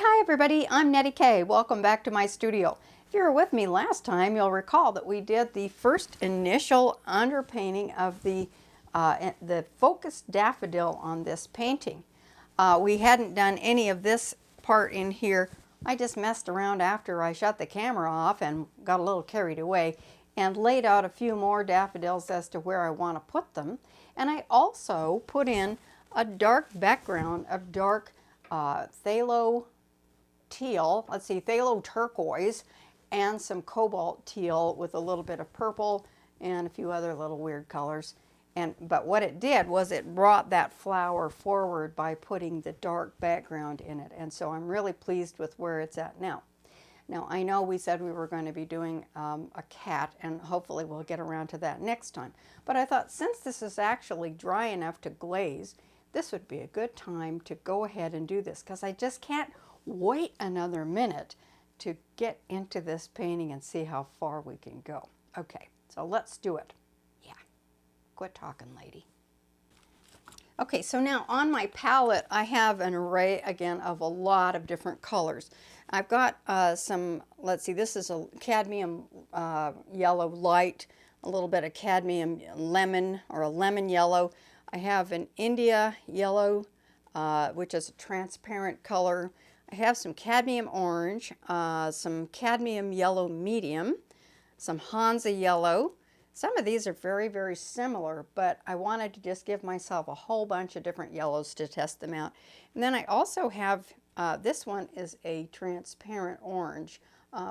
Hi everybody, I'm Nettie K. Welcome back to my studio. If you were with me last time, you'll recall that we did the first initial underpainting of the focused daffodil on this painting. We hadn't done any of this part in here. I just messed around after I shut the camera off and got a little carried away and laid out a few more daffodils as to where I want to put them. And I also put in a dark background of dark phthalo teal, phthalo turquoise, and some cobalt teal with a little bit of purple and a few other little weird colors. But what it did was it brought that flower forward by putting the dark background in it. And so I'm really pleased with where it's at now. Now I know we said we were going to be doing a cat, and hopefully we'll get around to that next time. But I thought since this is actually dry enough to glaze, this would be a good time to go ahead and do this, because I just can't wait another minute to get into this painting and see how far we can go. Okay, so let's do it. Yeah, quit talking, lady. Okay, so now on my palette I have an array again of a lot of different colors. I've got some, let's see, this is a cadmium yellow light, a little bit of cadmium lemon or a lemon yellow. I have an India yellow, which is a transparent color. I have some cadmium orange, some cadmium yellow medium, some Hansa yellow. Some of these are very, very similar, but I wanted to just give myself a whole bunch of different yellows to test them out. And then I also have, this one is a transparent orange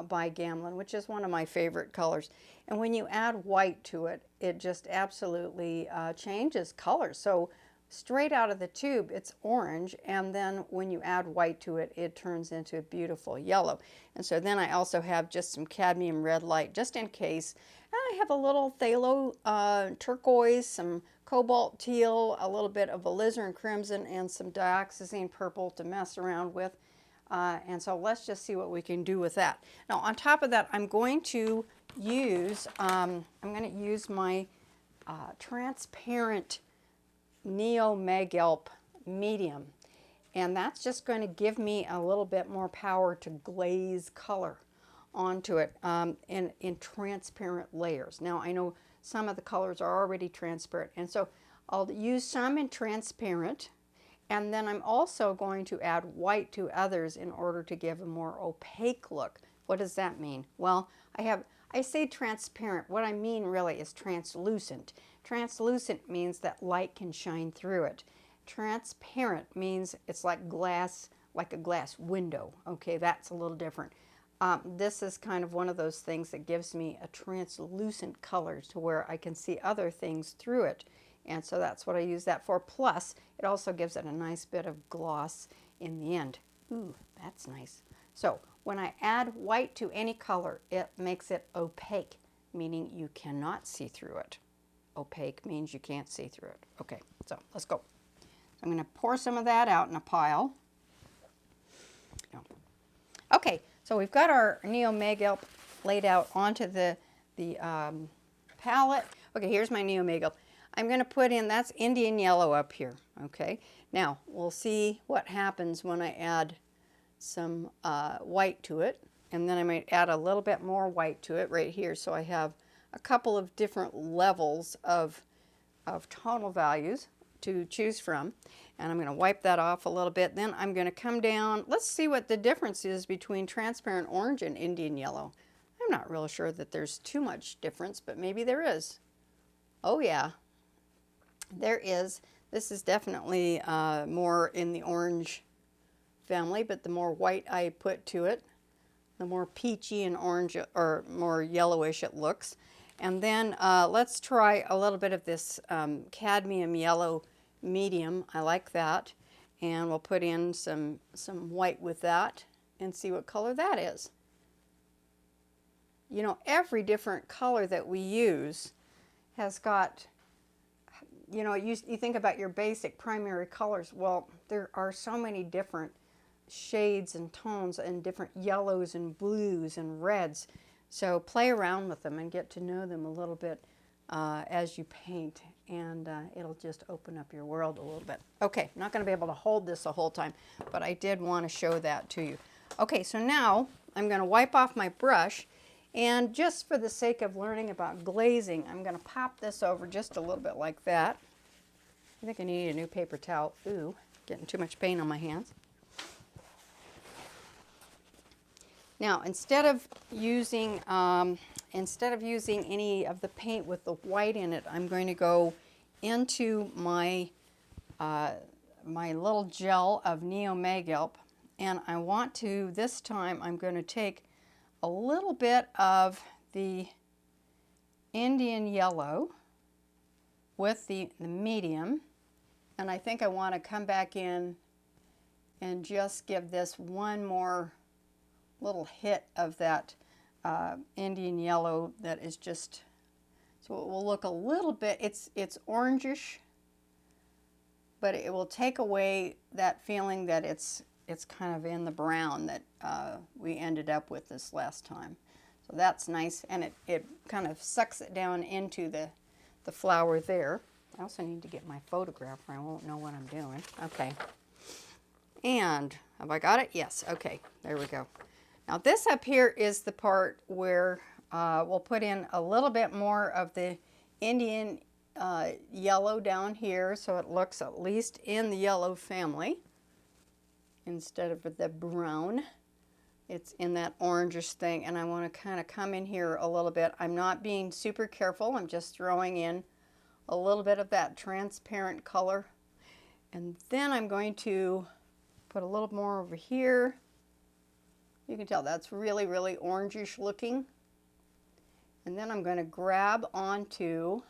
by Gamlin, which is one of my favorite colors. And when you add white to it, it just absolutely changes color. So straight out of the tube, it's orange, and then when you add white to it, it turns into a beautiful yellow. And so then I also have just some cadmium red light, just in case. And I have a little phthalo turquoise, some cobalt teal, a little bit of alizarin crimson, and some dioxazine purple to mess around with. And so let's just see what we can do with that. Now on top of that, I'm going to use, my transparent Neo Magelp medium, and that's just going to give me a little bit more power to glaze color onto it in transparent layers. Now I know some of the colors are already transparent, and so I'll use some in transparent, and then I'm also going to add white to others in order to give a more opaque look. What does that mean? Well, I say transparent. What I mean really is translucent. Translucent means that light can shine through it. Transparent means it's like glass, like a glass window. Okay, that's a little different. This is kind of one of those things that gives me a translucent color to where I can see other things through it. And so that's what I use that for. Plus, it also gives it a nice bit of gloss in the end. Ooh, that's nice. So when I add white to any color, it makes it opaque, meaning you cannot see through it. Opaque means you can't see through it. Okay, so let's go. I'm going to pour some of that out in a pile. Okay, so we've got our Neo Magelp laid out onto the palette. Okay, here's my Neo Magelp. I'm going to put in, that's Indian yellow up here. Okay, now we'll see what happens when I add some white to it, and then I might add a little bit more white to it right here, so I have a couple of different levels of tonal values to choose from. And I'm going to wipe that off a little bit. Then I'm going to come down. Let's see what the difference is between transparent orange and Indian yellow. I'm not real sure that there's too much difference, but maybe there is. Oh yeah, there is. This is definitely more in the orange family, but the more white I put to it, the more peachy and orange, or more yellowish it looks. And then let's try a little bit of this cadmium yellow medium. I like that. And we'll put in some white with that and see what color that is. You know, every different color that we use has got, you know, you think about your basic primary colors. Well, there are so many different shades and tones and different yellows and blues and reds. So play around with them and get to know them a little bit as you paint. and it'll just open up your world a little bit. Okay, I'm not going to be able to hold this the whole time, but I did want to show that to you. Okay, so now I'm going to wipe off my brush, and just for the sake of learning about glazing, I'm going to pop this over just a little bit like that. I think I need a new paper towel. Ooh, getting too much paint on my hands. Now, instead of using any of the paint with the white in it, I'm going to go into my my little gel of Neo Magilp, and I want to, this time I'm going to take a little bit of the Indian yellow with the medium, and I think I want to come back in and just give this one more little hit of that Indian yellow that is just, so it will look a little bit, it's orangish, but it will take away that feeling that it's kind of in the brown that we ended up with this last time. So that's nice, and it kind of sucks it down into the flower there. I also need to get my photograph or I won't know what I'm doing. Okay. And have I got it? Yes. Okay. There we go. Now this up here is the part where we'll put in a little bit more of the Indian yellow down here, so it looks at least in the yellow family instead of the brown. It's in that orangish thing, and I want to kind of come in here a little bit. I'm not being super careful. I'm just throwing in a little bit of that transparent color, and then I'm going to put a little more over here. You can tell that's really, really orangish looking. And then I'm going to grab onto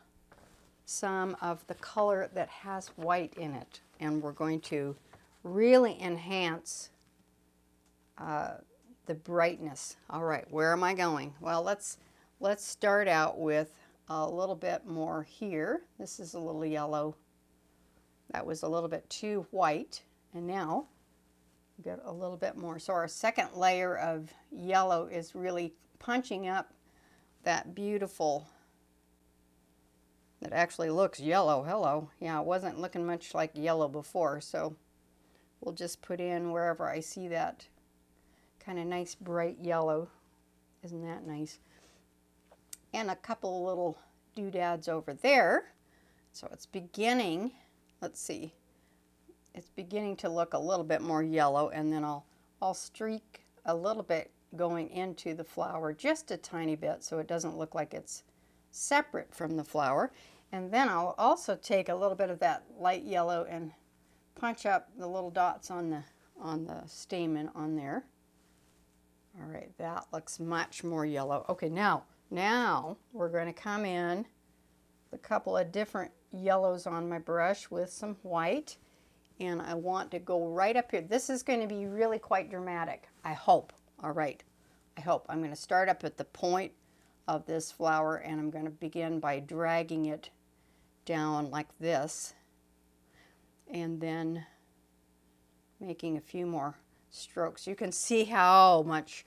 some of the color that has white in it, and we're going to really enhance the brightness. All right, where am I going? Well, let's start out with a little bit more here. This is a little yellow. That was a little bit too white, and now get a little bit more. So our second layer of yellow is really punching up that beautiful, that actually looks yellow. Hello. Yeah, it wasn't looking much like yellow before, so we'll just put in wherever I see that kind of nice bright yellow. Isn't that nice? And a couple little doodads over there. So it's beginning, let's see, it's beginning to look a little bit more yellow, and then I'll streak a little bit going into the flower, just a tiny bit, so it doesn't look like it's separate from the flower. And then I'll also take a little bit of that light yellow and punch up the little dots on the stamen on there. All right, that looks much more yellow. Okay, now we're going to come in with a couple of different yellows on my brush with some white, and I want to go right up here. This is going to be really quite dramatic, I hope. All right, I hope. I'm going to start up at the point of this flower, and I'm going to begin by dragging it down like this, and then making a few more strokes. You can see how much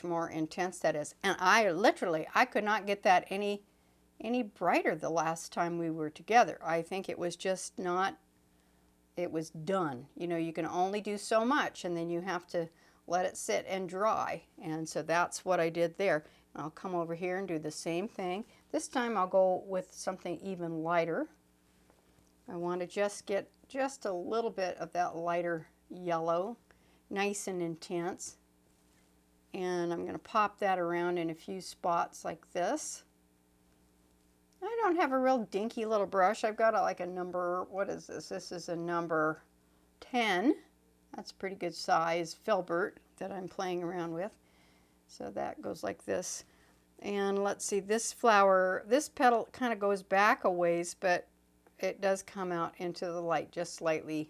more intense that is. And I could not get that any brighter the last time we were together. I think it was just not, it was done. You know, you can only do so much, and then you have to let it sit and dry. And so that's what I did there. I'll come over here and do the same thing. This time I'll go with something even lighter. I want to just get just a little bit of that lighter yellow, nice and intense. And I'm going to pop that around in a few spots like this. I don't have a real dinky little brush. I've got like a number, what is this? This is a number 10. That's pretty good size filbert that I'm playing around with. So that goes like this. And let's see, this flower, this petal kind of goes back a ways, but it does come out into the light just slightly,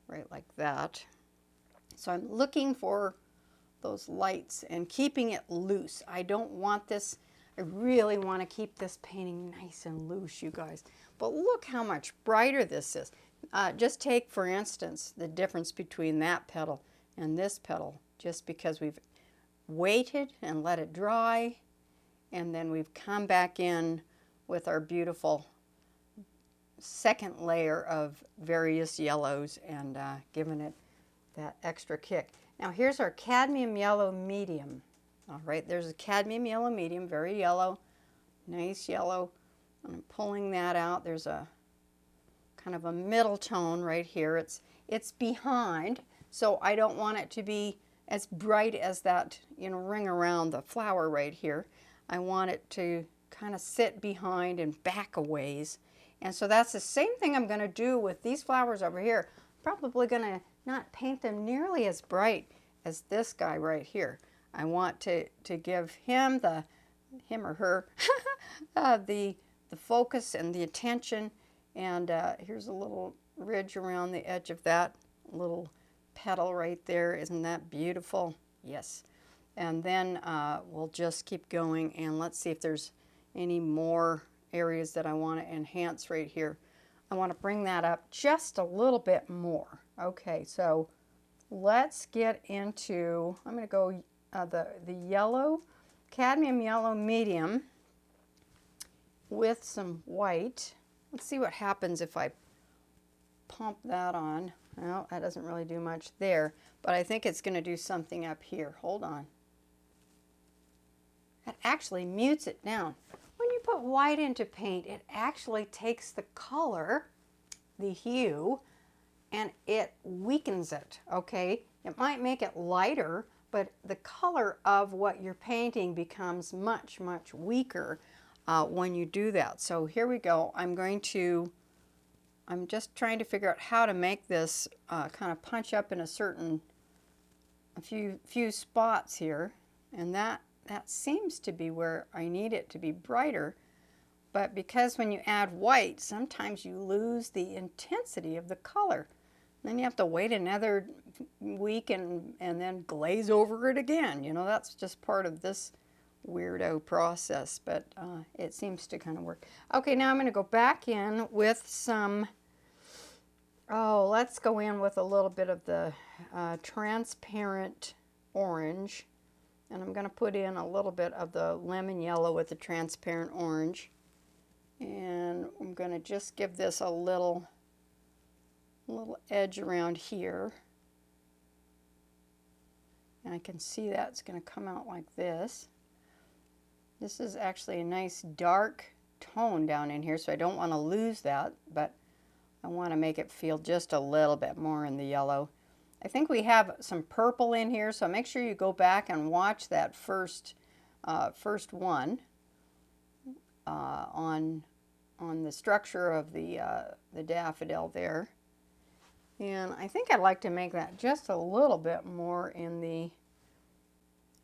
right like that. So I'm looking for those lights and keeping it loose. I don't want this, I really want to keep this painting nice and loose, you guys. But look how much brighter this is. Just take, for instance, the difference between that petal and this petal, just because we've waited and let it dry, and then we've come back in with our beautiful second layer of various yellows and giving it that extra kick. Now here's our cadmium yellow medium. All right, there's a cadmium yellow medium, very yellow, nice yellow. I'm pulling that out. There's a kind of a middle tone right here. It's behind, so I don't want it to be as bright as that, you know, ring around the flower right here. I want it to kind of sit behind and back a ways. And so that's the same thing I'm going to do with these flowers over here. Probably going to not paint them nearly as bright as this guy right here. I want to give him or her the focus and the attention. And here's a little ridge around the edge of that little petal right there. Isn't that beautiful? Yes. And then we'll just keep going, and let's see if there's any more areas that I want to enhance right here. I want to bring that up just a little bit more. Okay, so let's get into, I'm going to go the yellow, cadmium yellow medium with some white. Let's see what happens if I pump that on. Well, that doesn't really do much there, but I think it's going to do something up here. Hold on. That actually mutes it down. When you put white into paint, it actually takes the color, the hue, and it weakens it, okay? It might make it lighter, but the color of what you're painting becomes much, much weaker when you do that. So here we go. I'm just trying to figure out how to make this kind of punch up in a few spots here, and that seems to be where I need it to be brighter. But because when you add white, sometimes you lose the intensity of the color. Then you have to wait another week and then glaze over it again. You know, that's just part of this weirdo process, but it seems to kind of work. Okay, now I'm going to go back in with some, let's go in with a little bit of the transparent orange. And I'm going to put in a little bit of the lemon yellow with the transparent orange. And I'm going to just give this a little edge around here. And I can see that's going to come out like this. This is actually a nice dark tone down in here, so I don't want to lose that, but I want to make it feel just a little bit more in the yellow. I think we have some purple in here, so make sure you go back and watch that first one on the structure of the daffodil there. And I think I'd like to make that just a little bit more in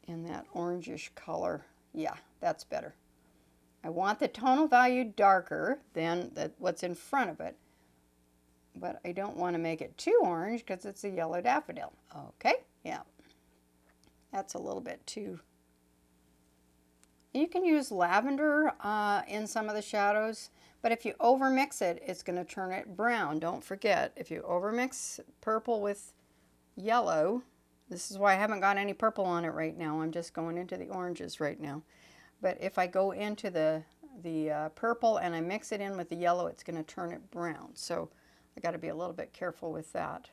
that orangish color. Yeah, that's better. I want the tonal value darker than what's in front of it, but I don't want to make it too orange because it's a yellow daffodil. Okay, yeah. That's a little bit too. You can use lavender in some of the shadows, but if you overmix it, it's going to turn it brown. Don't forget, if you overmix purple with yellow, this is why I haven't got any purple on it right now. I'm just going into the oranges right now. But if I go into the purple and I mix it in with the yellow, it's going to turn it brown. So I got to be a little bit careful with that.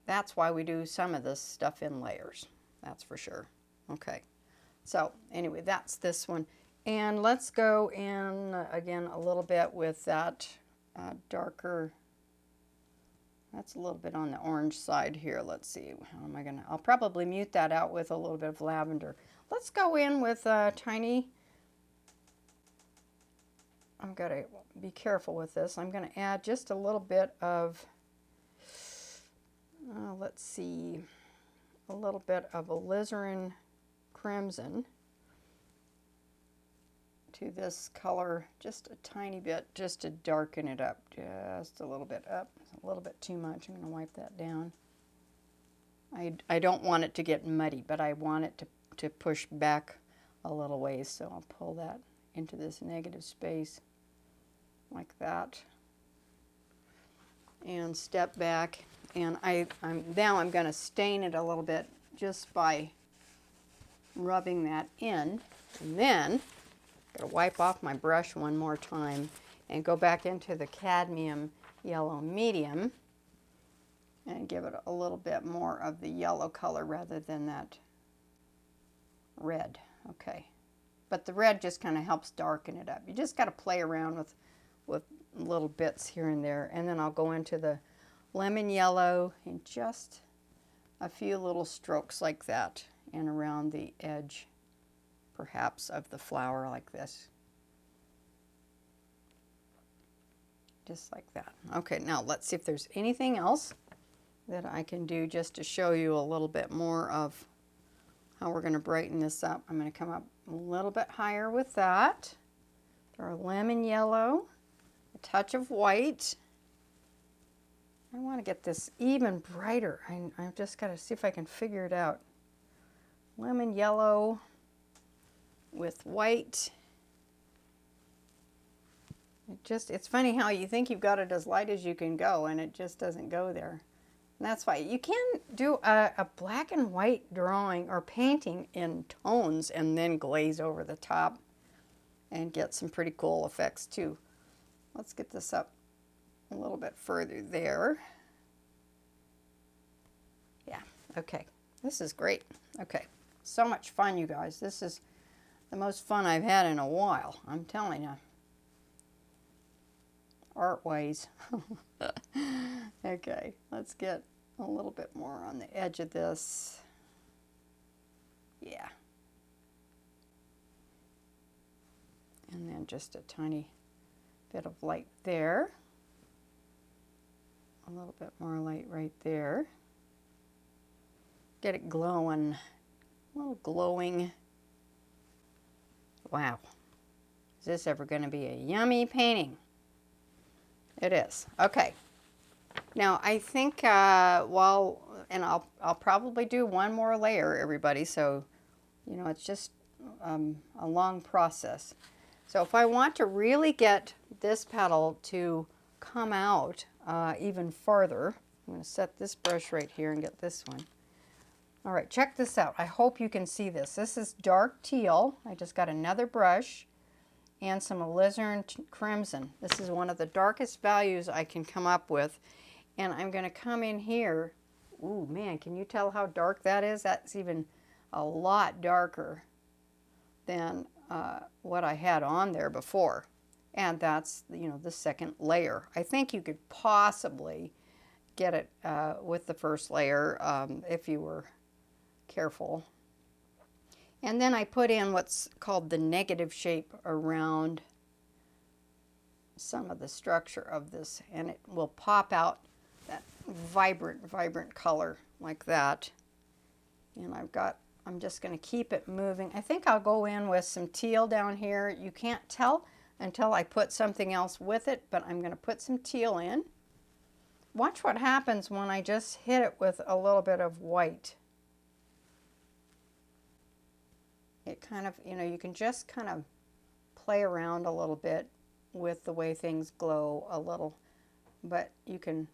That's why we do some of this stuff in layers. That's for sure. Okay. So anyway, that's this one. And let's go in again a little bit with that darker. That's a little bit on the orange side here. Let's see. How am I going to? I'll probably mute that out with a little bit of lavender. Let's go in with tiny. I've got to be careful with this. I'm going to add just a little bit of, let's see, a little bit of alizarin crimson to this color, just a tiny bit, just to darken it up, just a little bit up, a little bit too much. I'm going to wipe that down. I don't want it to get muddy, but I want it to push back a little ways, so I'll pull that into this negative space like that and step back, and now I'm going to stain it a little bit just by rubbing that in, and then I'm going to wipe off my brush one more time, and go back into the cadmium yellow medium and give it a little bit more of the yellow color rather than that red. Okay, but the red just kind of helps darken it up. You just got to play around with little bits here and there. And then I'll go into the lemon yellow and just a few little strokes like that and around the edge perhaps of the flower like this. Just like that. Okay, now let's see if there's anything else that I can do just to show you a little bit more of how we're going to brighten this up. I'm going to come up a little bit higher with that. Our lemon yellow, a touch of white. I want to get this even brighter. I've just got to see if I can figure it out. Lemon yellow with white. It's funny how you think you've got it as light as you can go and it just doesn't go there. And that's why you can do a black and white drawing or painting in tones and then glaze over the top and get some pretty cool effects too. Let's get this up a little bit further there. Yeah, okay. This is great. Okay, so much fun, you guys. This is the most fun I've had in a while, I'm telling you. Art-wise. Okay, let's get a little bit more on the edge of this. Yeah. And then just a tiny bit of light there. A little bit more light right there. Get it glowing. A little glowing. Wow. Is this ever going to be a yummy painting? It is. Okay. Now I think and I'll probably do one more layer, everybody. So, you know, it's just a long process. So if I want to really get this petal to come out even farther, I'm going to set this brush right here and get this one. All right, check this out. I hope you can see this. This is dark teal. I just got another brush and some alizarin crimson. This is one of the darkest values I can come up with. And I'm going to come in here. Ooh, man, can you tell how dark that is? That's even a lot darker than what I had on there before. And that's, you know, the second layer. I think you could possibly get it with the first layer if you were careful. And then I put in what's called the negative shape around some of the structure of this, and it will pop out that vibrant color like that. And I'm just going to keep it moving. I think I'll go in with some teal down here. You can't tell until I put something else with it, but I'm going to put some teal in. Watch what happens when I just hit it with a little bit of white. It kind of, you know, you can just kind of play around a little bit with the way things glow a little, but you can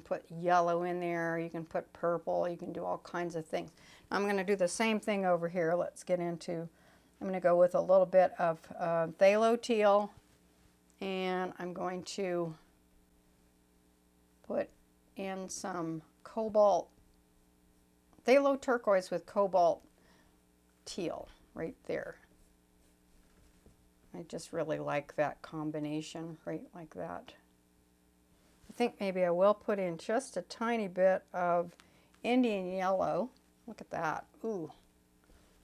put yellow in there, you can put purple, you can do all kinds of things. I'm going to do the same thing over here. Let's get into, I'm going to go with a little bit of phthalo teal, and I'm going to put in some cobalt, phthalo turquoise with cobalt teal right there. I just really like that combination right like that. I think maybe I will put in just a tiny bit of Indian yellow. Look at that. Ooh.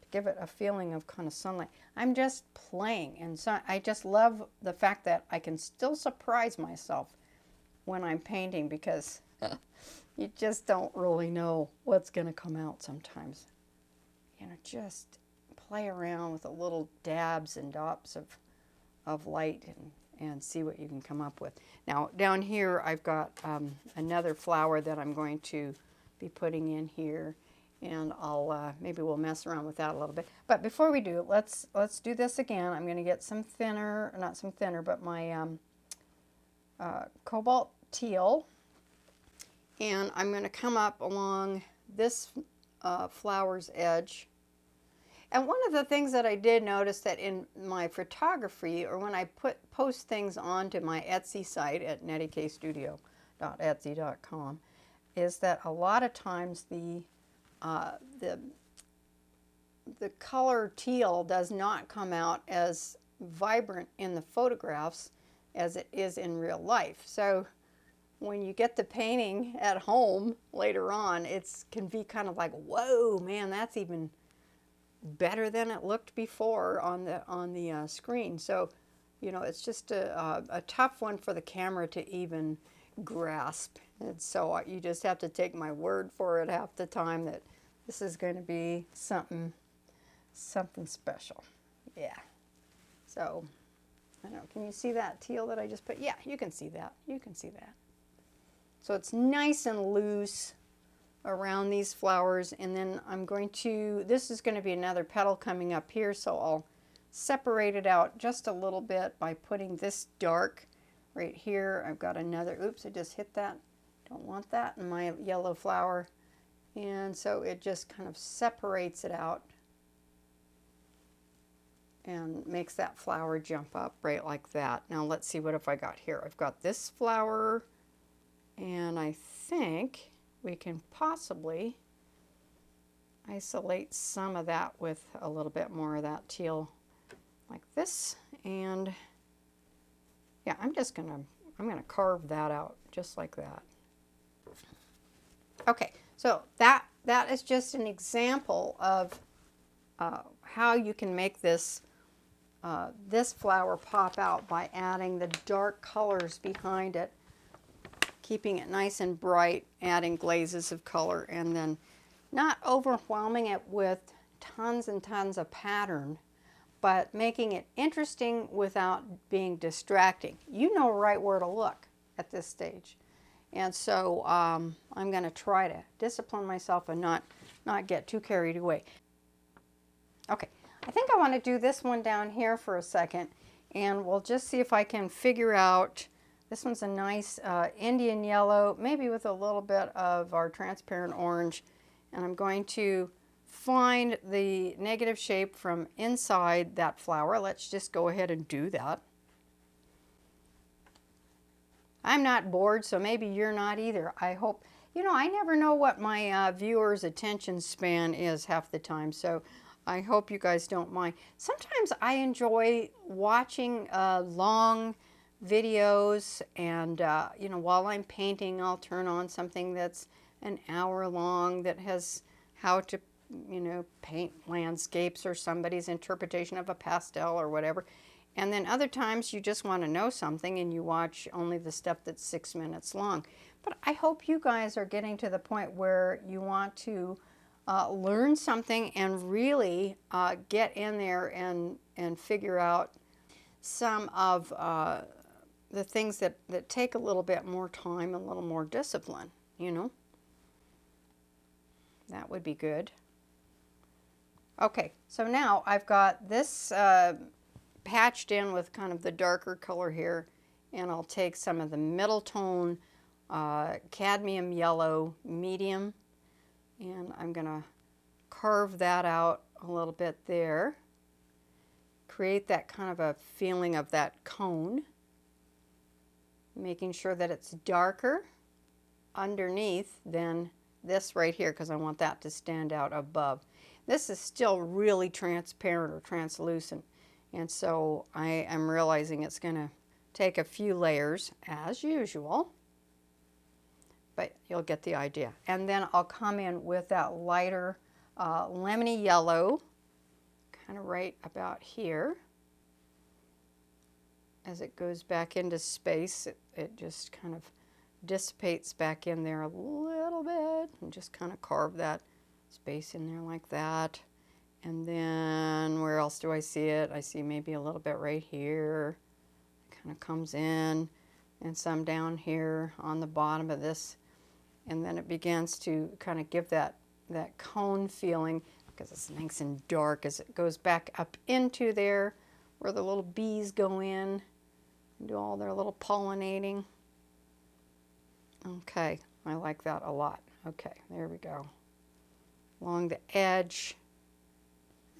To give it a feeling of kind of sunlight. I'm just playing, and so I just love the fact that I can still surprise myself when I'm painting, because you just don't really know what's going to come out sometimes. You know, just play around with a little dabs and dots of light and see what you can come up with. Now down here I've got another flower that I'm going to be putting in here, and I'll maybe we'll mess around with that a little bit. But before we do, let's do this again. I'm going to get some thinner, not some thinner, but my cobalt teal, and I'm going to come up along this flower's edge. And one of the things that I did notice that in my photography, or when I post things onto my Etsy site at nettykstudio.etsy.com, is that a lot of times uh, the the color teal does not come out as vibrant in the photographs as it is in real life. So when you get the painting at home later on, it can be kind of like, whoa, man, that's even better than it looked before on the screen. So, you know, it's just a tough one for the camera to even grasp. And so you just have to take my word for it half the time that this is going to be something special. Yeah. So, I don't know, can you see that teal that I just put? Yeah, you can see that. You can see that. So it's nice and loose around these flowers, and then I'm going to, this is going to be another petal coming up here, so I'll separate it out just a little bit by putting this dark right here. I've got another, oops, I just hit that. Don't want that in my yellow flower. And so it just kind of separates it out and makes that flower jump up right like that. Now let's see, what have I got here? I've got this flower, and I think we can possibly isolate some of that with a little bit more of that teal like this. And yeah, I'm gonna carve that out just like that. Okay, so that is just an example of how you can make this this flower pop out by adding the dark colors behind it, keeping it nice and bright, adding glazes of color, and then not overwhelming it with tons and tons of pattern, but making it interesting without being distracting. You know right where to look at this stage. And so I'm going to try to discipline myself and not get too carried away. Okay, I think I want to do this one down here for a second, and we'll just see if I can figure out. This one's a nice Indian yellow, maybe with a little bit of our transparent orange. And I'm going to find the negative shape from inside that flower. Let's just go ahead and do that. I'm not bored, so maybe you're not either. I hope, you know, I never know what my viewers' attention span is half the time, so I hope you guys don't mind. Sometimes I enjoy watching long videos, and you know, while I'm painting, I'll turn on something that's an hour long that has how to, you know, paint landscapes or somebody's interpretation of a pastel or whatever. And then other times you just want to know something and you watch only the stuff that's 6 minutes long. But I hope you guys are getting to the point where you want to learn something and really get in there and figure out some of the things that take a little bit more time, a little more discipline, you know. That would be good. Okay, so now I've got this patched in with kind of the darker color here, and I'll take some of the middle tone cadmium yellow medium, and I'm gonna carve that out a little bit there, create that kind of a feeling of that cone, making sure that it's darker underneath than this right here, because I want that to stand out above. This is still really transparent or translucent, and so I am realizing it's going to take a few layers as usual, but you'll get the idea. And then I'll come in with that lighter lemony yellow, kind of right about here. As it goes back into space, it just kind of dissipates back in there a little bit, and just kind of carve that space in there like that. And then where else do I see it? I see maybe a little bit right here. It kind of comes in, and some down here on the bottom of this. And then it begins to kind of give that cone feeling, because it's nice and dark as it goes back up into there where the little bees go in and do all their little pollinating. Okay, I like that a lot. Okay, there we go. Along the edge.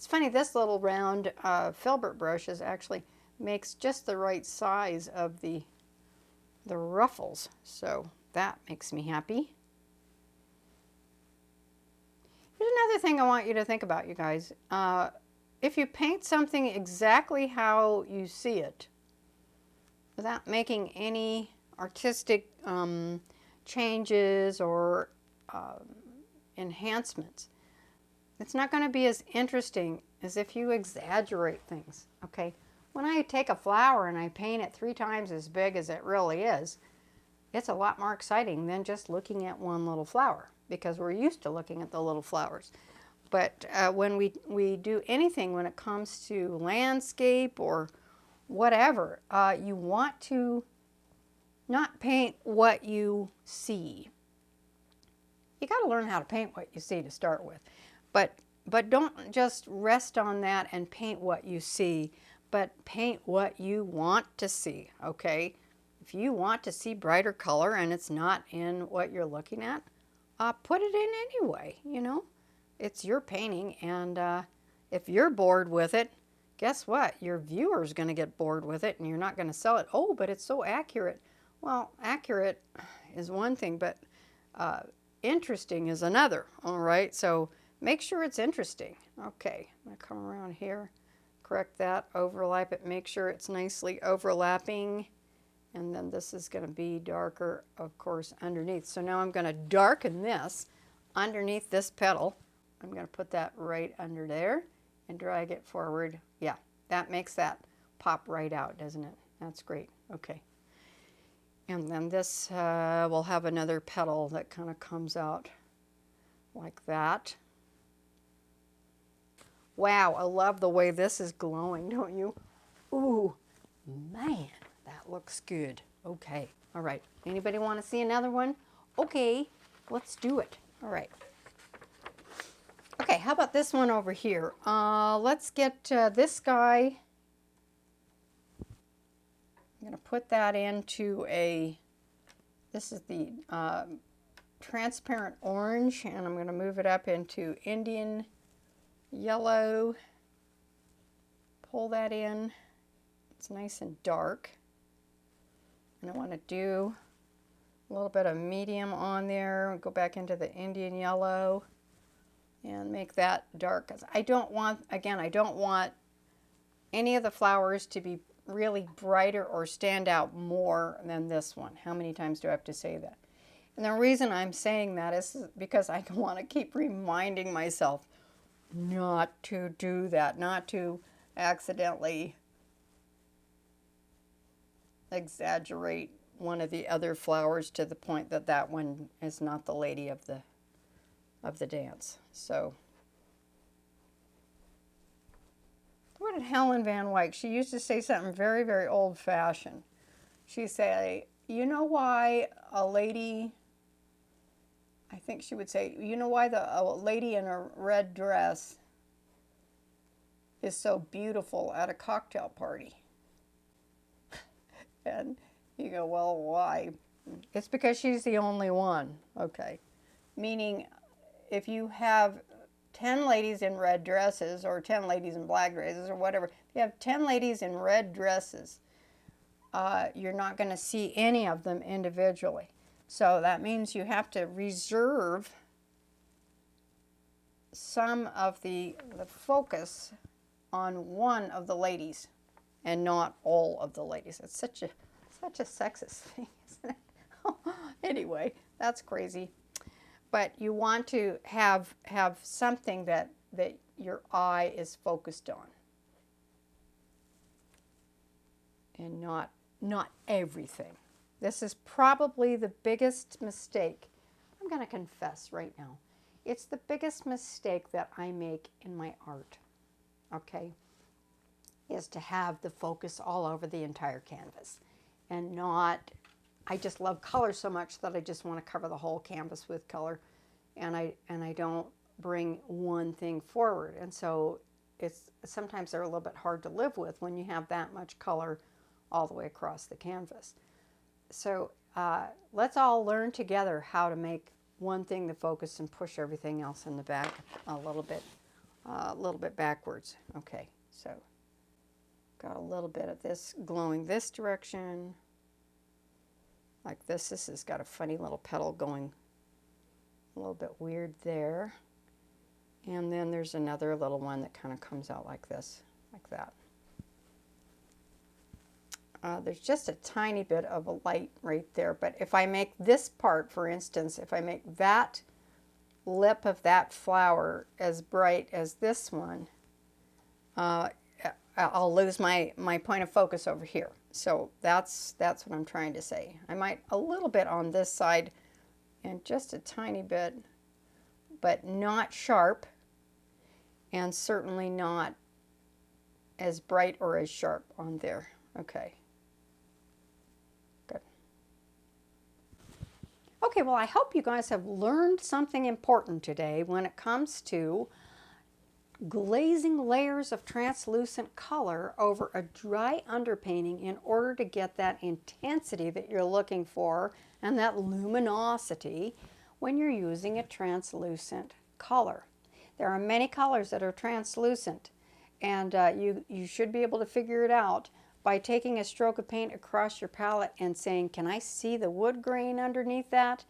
It's funny, this little round filbert brush actually makes just the right size of the ruffles, so that makes me happy. Here's another thing I want you to think about, you guys. If you paint something exactly how you see it, without making any artistic changes or enhancements, it's not going to be as interesting as if you exaggerate things, okay? When I take a flower and I paint it 3 times as big as it really is, it's a lot more exciting than just looking at one little flower, because we're used to looking at the little flowers. But when we do anything, when it comes to landscape or whatever, you want to not paint what you see. You got to learn how to paint what you see to start with. But don't just rest on that and paint what you see, but paint what you want to see, okay? If you want to see brighter color and it's not in what you're looking at, put it in anyway, you know? It's your painting, and if you're bored with it, guess what? Your viewer's going to get bored with it, and you're not going to sell it. Oh, but it's so accurate. Well, accurate is one thing, but interesting is another, all right? So make sure it's interesting. Okay, I'm going to come around here, correct that, overlap it, make sure it's nicely overlapping, and then this is going to be darker, of course, underneath. So now I'm going to darken this underneath this petal. I'm going to put that right under there and drag it forward. Yeah, that makes that pop right out, doesn't it? That's great. Okay. And then this will have another petal that kind of comes out like that. Wow, I love the way this is glowing, don't you? Ooh, man, that looks good. Okay, all right. Anybody want to see another one? Okay, let's do it. All right. Okay, how about this one over here? Let's get this guy. I'm going to put that into this is the transparent orange, and I'm going to move it up into Indian yellow. Pull that in. It's nice and dark. And I want to do a little bit of medium on there. Go back into the Indian yellow and make that dark, because I don't want, again, I don't want any of the flowers to be really brighter or stand out more than this one. How many times do I have to say that? And the reason I'm saying that is because I want to keep reminding myself not to do that, not to accidentally exaggerate one of the other flowers to the point that that one is not the lady of the dance. So, what did Helen Van Wyck? She used to say something very, very old-fashioned. She'd say, you know why a lady, I think she would say, you know why a lady in a red dress is so beautiful at a cocktail party? And you go, well, why? It's because she's the only one. Okay. Meaning, if you have 10 ladies in red dresses, or 10 ladies in black dresses, or whatever, if you have 10 ladies in red dresses, you're not going to see any of them individually. So that means you have to reserve some of the focus on one of the ladies and not all of the ladies. It's such a sexist thing, isn't it? Anyway, that's crazy. But you want to have something that your eye is focused on, and not everything. This is probably the biggest mistake. I'm going to confess right now. It's the biggest mistake that I make in my art, okay, is to have the focus all over the entire canvas and not, I just love color so much that I just want to cover the whole canvas with color, and I don't bring one thing forward. And so sometimes they're a little bit hard to live with when you have that much color all the way across the canvas. So let's all learn together how to make one thing the focus and push everything else in the back a little bit a little bit backwards. Okay, so got a little bit of this glowing this direction, like this. This has got a funny little petal going a little bit weird there. And then there's another little one that kind of comes out like this, like that. There's just a tiny bit of a light right there, but if I make this part, for instance, if I make that lip of that flower as bright as this one, I'll lose my point of focus over here. So that's what I'm trying to say. I might a little bit on this side and just a tiny bit, but not sharp, and certainly not as bright or as sharp on there. Okay. Good. Okay, well, I hope you guys have learned something important today when it comes to glazing layers of translucent color over a dry underpainting in order to get that intensity that you're looking for and that luminosity when you're using a translucent color. There are many colors that are translucent, and you should be able to figure it out by taking a stroke of paint across your palette and saying, can I see the wood grain underneath that?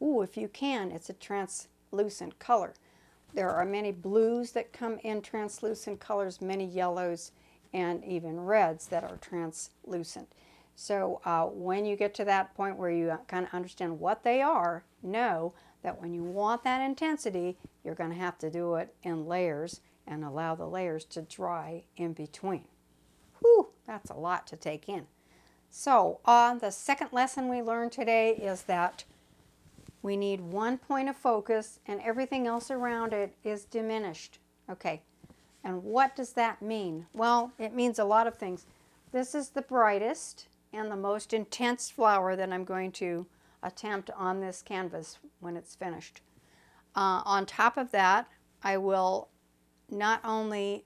Ooh, if you can, it's a translucent color. There are many blues that come in translucent colors, many yellows, and even reds that are translucent. So when you get to that point where you kind of understand what they are, know that when you want that intensity, you're going to have to do it in layers and allow the layers to dry in between. Whew, that's a lot to take in. So the second lesson we learned today is that we need one point of focus and everything else around it is diminished. Okay, and what does that mean? Well, it means a lot of things. This is the brightest and the most intense flower that I'm going to attempt on this canvas when it's finished. On top of that, I will not only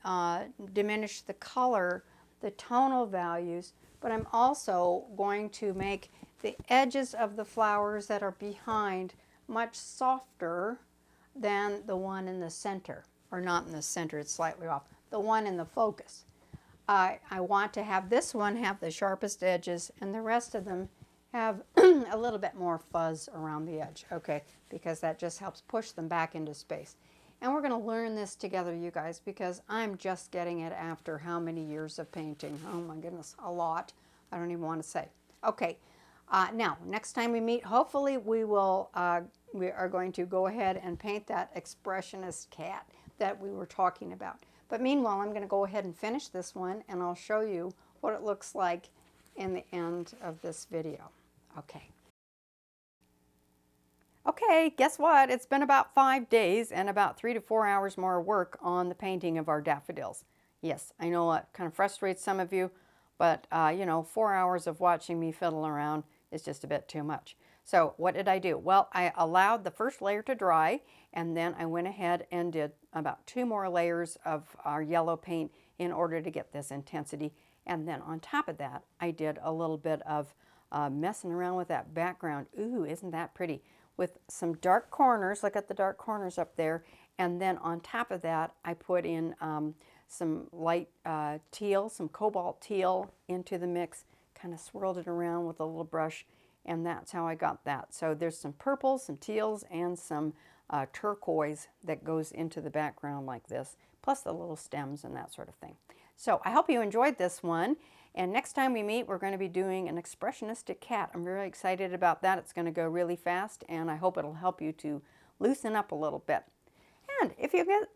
diminish the color, the tonal values, but I'm also going to make the edges of the flowers that are behind much softer than the one in the center, or not in the center, it's slightly off, the one in the focus. I want to have this one have the sharpest edges and the rest of them have a little bit more fuzz around the edge, okay, because that just helps push them back into space. And we're going to learn this together, you guys, because I'm just getting it after how many years of painting? Oh my goodness, a lot. I don't even want to say. Okay. Now, next time we meet, hopefully we are going to go ahead and paint that expressionist cat that we were talking about. But meanwhile, I'm going to go ahead and finish this one, and I'll show you what it looks like in the end of this video. Okay. Okay, guess what? It's been about 5 days and about 3 to 4 hours more work on the painting of our daffodils. Yes, I know it kind of frustrates some of you, but you know, 4 hours of watching me fiddle around is just a bit too much. So what did I do? Well, I allowed the first layer to dry, and then I went ahead and did about 2 more layers of our yellow paint in order to get this intensity. And then on top of that, I did a little bit of messing around with that background. Ooh, isn't that pretty? With some dark corners, look at the dark corners up there. And then on top of that, I put in some light teal, some cobalt teal into the mix, kind of swirled it around with a little brush, and that's how I got that. So there's some purples, some teals, and some turquoise that goes into the background like this, plus the little stems and that sort of thing. So I hope you enjoyed this one, and next time we meet, we're going to be doing an expressionistic cat. I'm very excited about that. It's going to go really fast, and I hope it'll help you to loosen up a little bit. And if you get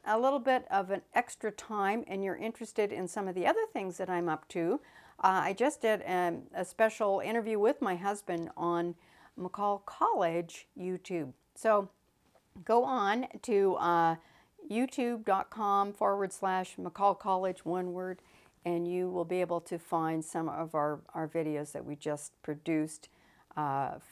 a little bit of an extra time and you're interested in some of the other things that I'm up to, I just did a special interview with my husband on McCall College YouTube. So go on to youtube.com/McCall College, one word, and you will be able to find some of our videos that we just produced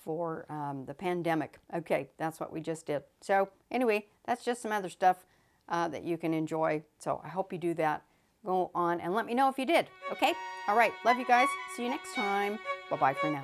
for the pandemic. Okay, that's what we just did. So anyway, that's just some other stuff that you can enjoy. So I hope you do that. Go on and let me know if you did. Okay? All right. Love you guys. See you next time. Bye-bye for now.